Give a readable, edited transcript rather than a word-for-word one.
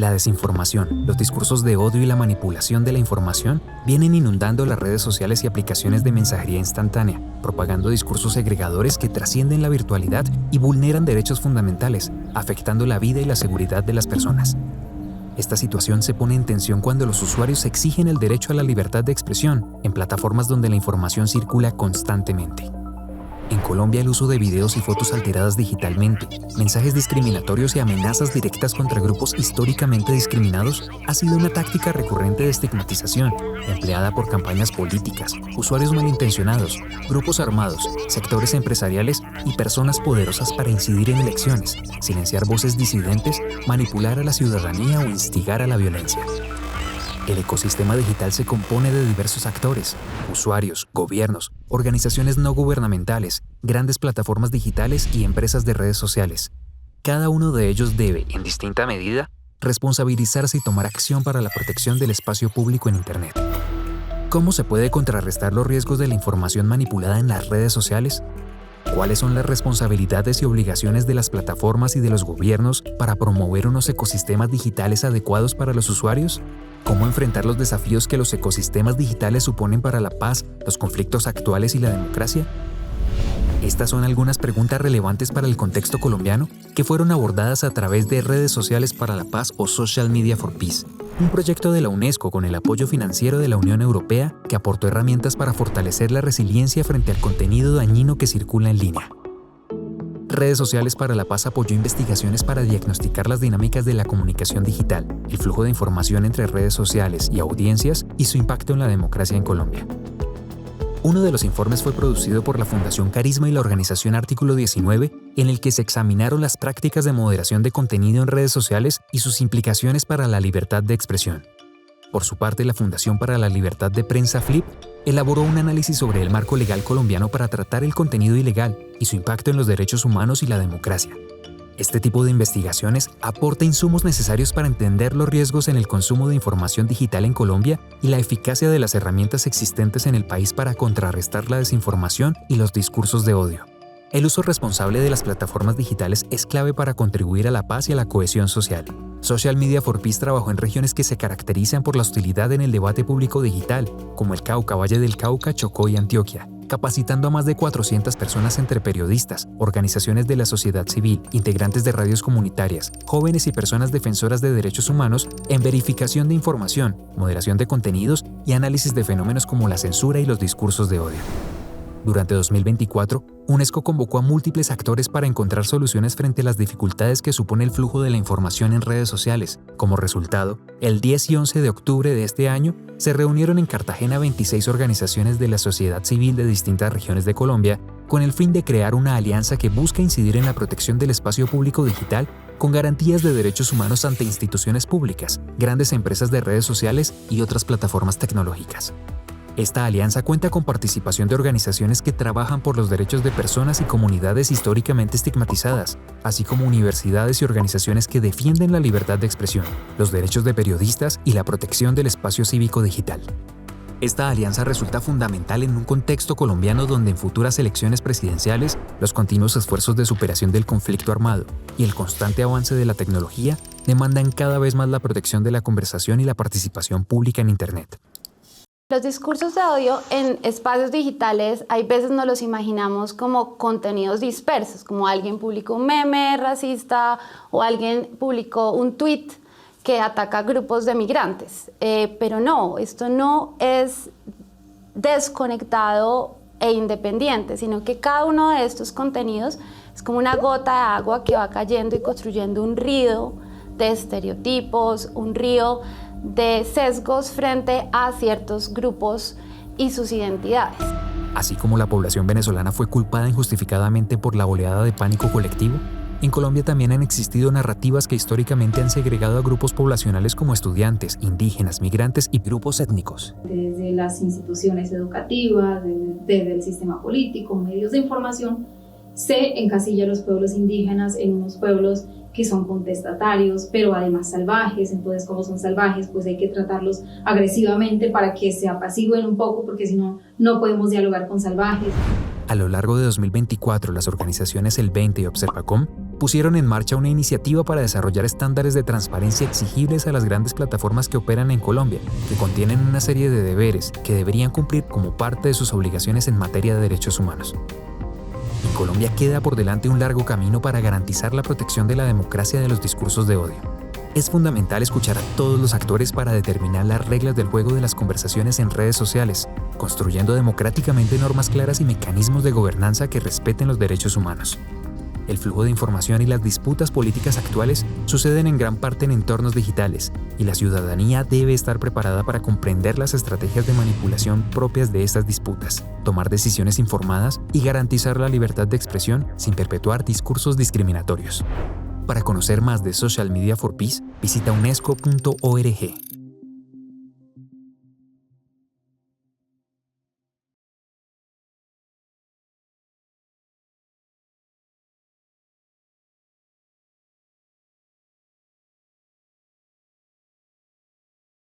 La desinformación, los discursos de odio y la manipulación de la información vienen inundando las redes sociales y aplicaciones de mensajería instantánea, propagando discursos segregadores que trascienden la virtualidad y vulneran derechos fundamentales, afectando la vida y la seguridad de las personas. Esta situación se pone en tensión cuando los usuarios exigen el derecho a la libertad de expresión en plataformas donde la información circula constantemente. En Colombia, el uso de videos y fotos alteradas digitalmente, mensajes discriminatorios y amenazas directas contra grupos históricamente discriminados ha sido una táctica recurrente de estigmatización, empleada por campañas políticas, usuarios malintencionados, grupos armados, sectores empresariales y personas poderosas para incidir en elecciones, silenciar voces disidentes, manipular a la ciudadanía o instigar a la violencia. El ecosistema digital se compone de diversos actores: usuarios, gobiernos, organizaciones no gubernamentales, grandes plataformas digitales y empresas de redes sociales. Cada uno de ellos debe, en distinta medida, responsabilizarse y tomar acción para la protección del espacio público en Internet. ¿Cómo se puede contrarrestar los riesgos de la información manipulada en las redes sociales? ¿Cuáles son las responsabilidades y obligaciones de las plataformas y de los gobiernos para promover unos ecosistemas digitales adecuados para los usuarios? ¿Cómo enfrentar los desafíos que los ecosistemas digitales suponen para la paz, los conflictos actuales y la democracia? Estas son algunas preguntas relevantes para el contexto colombiano que fueron abordadas a través de Redes Sociales para la Paz o Social Media for Peace, un proyecto de la UNESCO con el apoyo financiero de la Unión Europea que aportó herramientas para fortalecer la resiliencia frente al contenido dañino que circula en línea. Redes Sociales para la Paz apoyó investigaciones para diagnosticar las dinámicas de la comunicación digital, el flujo de información entre redes sociales y audiencias y su impacto en la democracia en Colombia. Uno de los informes fue producido por la Fundación Carisma y la organización Artículo 19, en el que se examinaron las prácticas de moderación de contenido en redes sociales y sus implicaciones para la libertad de expresión. Por su parte, la Fundación para la Libertad de Prensa FLIP elaboró un análisis sobre el marco legal colombiano para tratar el contenido ilegal y su impacto en los derechos humanos y la democracia. Este tipo de investigaciones aporta insumos necesarios para entender los riesgos en el consumo de información digital en Colombia y la eficacia de las herramientas existentes en el país para contrarrestar la desinformación y los discursos de odio. El uso responsable de las plataformas digitales es clave para contribuir a la paz y a la cohesión social. Social Media for Peace trabajó en regiones que se caracterizan por la hostilidad en el debate público digital, como el Cauca, Valle del Cauca, Chocó y Antioquia, capacitando a más de 400 personas entre periodistas, organizaciones de la sociedad civil, integrantes de radios comunitarias, jóvenes y personas defensoras de derechos humanos en verificación de información, moderación de contenidos y análisis de fenómenos como la censura y los discursos de odio. Durante 2024, UNESCO convocó a múltiples actores para encontrar soluciones frente a las dificultades que supone el flujo de la información en redes sociales. Como resultado, el 10 y 11 de octubre de este año, se reunieron en Cartagena 26 organizaciones de la sociedad civil de distintas regiones de Colombia con el fin de crear una alianza que busca incidir en la protección del espacio público digital con garantías de derechos humanos ante instituciones públicas, grandes empresas de redes sociales y otras plataformas tecnológicas. Esta alianza cuenta con participación de organizaciones que trabajan por los derechos de personas y comunidades históricamente estigmatizadas, así como universidades y organizaciones que defienden la libertad de expresión, los derechos de periodistas y la protección del espacio cívico digital. Esta alianza resulta fundamental en un contexto colombiano donde en futuras elecciones presidenciales, los continuos esfuerzos de superación del conflicto armado y el constante avance de la tecnología demandan cada vez más la protección de la conversación y la participación pública en Internet. Los discursos de odio en espacios digitales hay veces nos los imaginamos como contenidos dispersos, como alguien publicó un meme racista o alguien publicó un tweet que ataca a grupos de migrantes. Pero no, esto no es desconectado e independiente, sino que cada uno de estos contenidos es como una gota de agua que va cayendo y construyendo un río de estereotipos, un río de sesgos frente a ciertos grupos y sus identidades. Así como la población venezolana fue culpada injustificadamente por la oleada de pánico colectivo, en Colombia también han existido narrativas que históricamente han segregado a grupos poblacionales como estudiantes, indígenas, migrantes y grupos étnicos. Desde las instituciones educativas, desde el sistema político, medios de información, se encasilla a los pueblos indígenas en unos pueblos que son contestatarios, pero además salvajes. Entonces, como son salvajes, pues hay que tratarlos agresivamente para que se apacigüen un poco, porque si no, no podemos dialogar con salvajes. A lo largo de 2024, las organizaciones El 20 y Observacom pusieron en marcha una iniciativa para desarrollar estándares de transparencia exigibles a las grandes plataformas que operan en Colombia, que contienen una serie de deberes que deberían cumplir como parte de sus obligaciones en materia de derechos humanos. En Colombia queda por delante un largo camino para garantizar la protección de la democracia de los discursos de odio. Es fundamental escuchar a todos los actores para determinar las reglas del juego de las conversaciones en redes sociales, construyendo democráticamente normas claras y mecanismos de gobernanza que respeten los derechos humanos. El flujo de información y las disputas políticas actuales suceden en gran parte en entornos digitales, y la ciudadanía debe estar preparada para comprender las estrategias de manipulación propias de estas disputas, tomar decisiones informadas y garantizar la libertad de expresión sin perpetuar discursos discriminatorios. Para conocer más de Social Media for Peace, visita unesco.org.